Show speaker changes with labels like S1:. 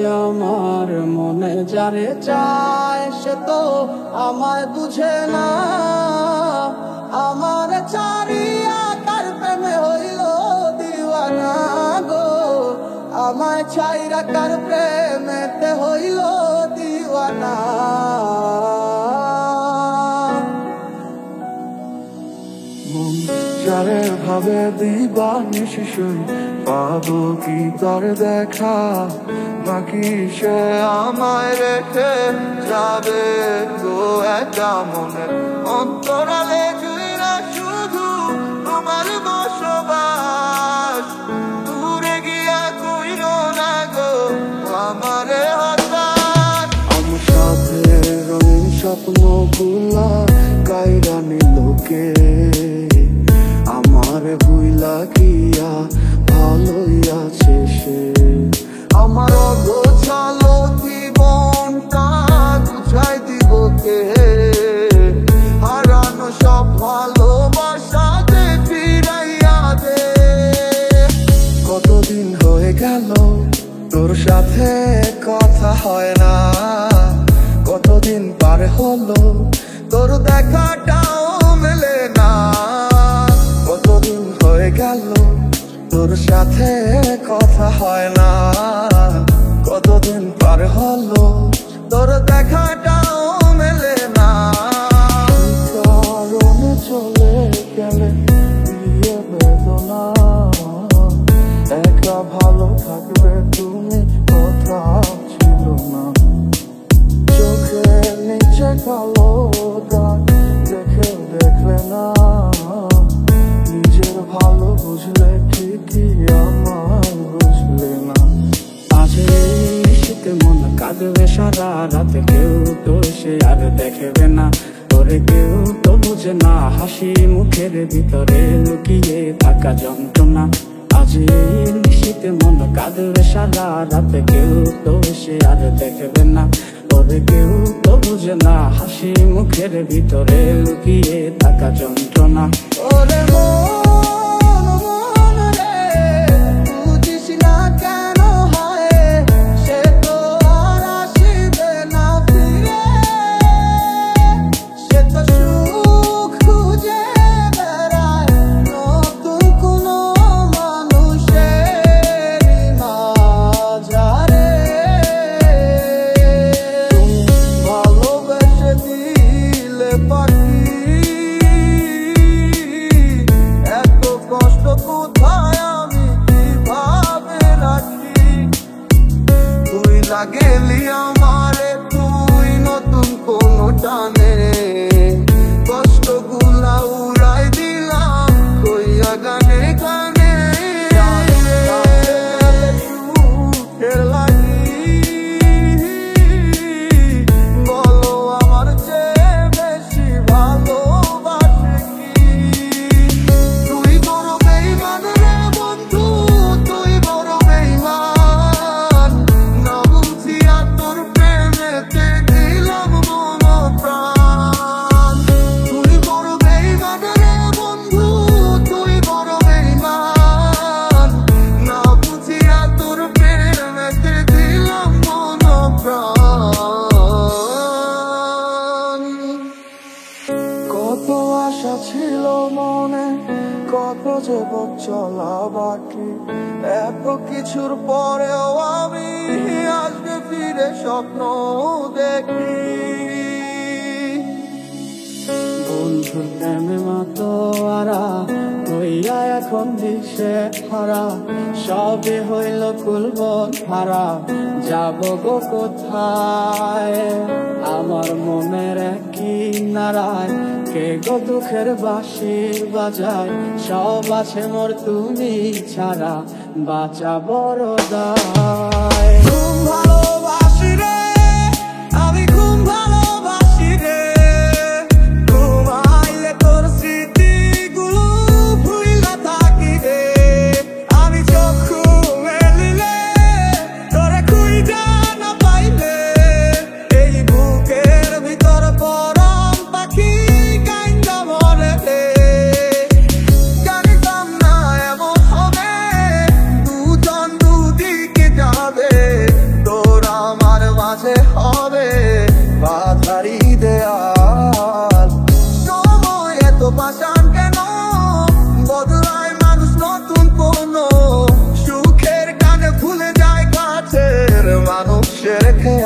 S1: আমার মনে যারে চায় সে তো আমায় বুঝে না। আমার চারিয়া তার প্রেমে হইল দিওয়ানা গো, আমায় ছাইরা কার প্রেমেতে হইল দিওয়ানা।
S2: যারে ভাবে দিবানিশি শুই পাবো কি তার দেখা, নাকি সে আমায় রেখে যাবে গো একা মনের অন্তরালে। জুইরা শুধু তোমার বসবাস, দূরে গিয়া কইরো না গো আমারে হতাশ। আমার সাথে রঙিন স্বপ্নগুলা কাইরা নিল কে, আমার বুইলা গিয়া ভালোই আছে সে। আমার অগোছালো জীবনটা গুছাই দিব কে, হারানো সব ভালোবাসা দে ফিরাইয়া দে। কতদিন হয়ে গেল তোর সাথে কথা হয় না, কতদিন পার হলো তোর দেখাটাও মেলে না। কতদিন হয়ে গেল তোর সাথে কথা হয় না, কতদিন পার হলো তোর দেখাটাও মেলে না। কারণে চলে গেলে দিয়ে বেদনা, একা ভালো থাকবে তুমি কথা ছিল না। চোখের নিচে কালো দাগ দেখে দেখলে না, নিজের ভালো বুঝলে ঠিকই আমার বুঝলে না।
S1: আজ এই শীতে মন কাঁদবে সারা রাতে, কেউ তো সে আর দেখবে না তোরে, কেউ তো বুঝে না হাসি মুখের ভিতরে লুকিয়ে থাকা যন্ত্রণা। আজ এই শীতে মন কাঁদবে সারা রাতে, কেউ তো সে আর দেখবে না তোরে, কেউ তো বুঝে না হাসি মুখের ভিতরে লুকিয়ে থাকা যন্ত্রণা। ওরে মন মন রে বুঝিস না কেন হয় সে তো আর আসিবে না ফিরে, সে তো সুখ খুঁজে বেড়ায় নতুন কোনো মানুষের মাঝারে।
S2: ভালোবেসে দিলে পাখি এত কষ্ট কোথায় আমি কিভাবে রাখি। তুই লাগেলি আমারে তুই নতুন কোনো টানে, কষ্টগুলা উড়াই দিলাম কইয়া গানে গানে। সুখের লাগি বলো আমার চেয়ে বেশি ভালোবাসে কি। তুই বড় বেইমান রে বন্ধু, তুই বড় বেইমান, না বুঝিয়া তোর প্রেমেতে দিলাম মন প্রাণ। তুই বড় বেইমান রে বন্ধু, তুই বড় বেইমান, না বুঝিয়া তোর প্রেমেতে দিলাম মন প্রাণ। কত আশা ছিল মনে, কত যে পথ চলা বাকি, এত কিছুর পরেও আমি আসবে ফিরে স্বপ্ন দেখি।
S1: বন্ধুর প্রেমে মাতোয়ারা হইয়া এখন দিশে হারা, সবে হইল কুলবন হারা, যাব গো কোথায় আমার মনের কিনারায়, কে গো দুঃখের বাঁশি বাজায়, সব আছে মোর তুমি ছাড়া বাঁচা বড় দায়।
S2: খুব ভালোবাসি রে আমি, খুব ভালোবাসি রে, ঘুমাইলে তোর স্মৃতিগুলো ভুইলা থাকি রে। আমি চক্ষু মেলিলে তোরে খুঁজা না পাইলে, এই বুকের ভিতর পরাণ পাখি কাইন্দা মরে রে। জানিতাম না এমন হবে, দুজন দুদিকে যা পুষে রেখে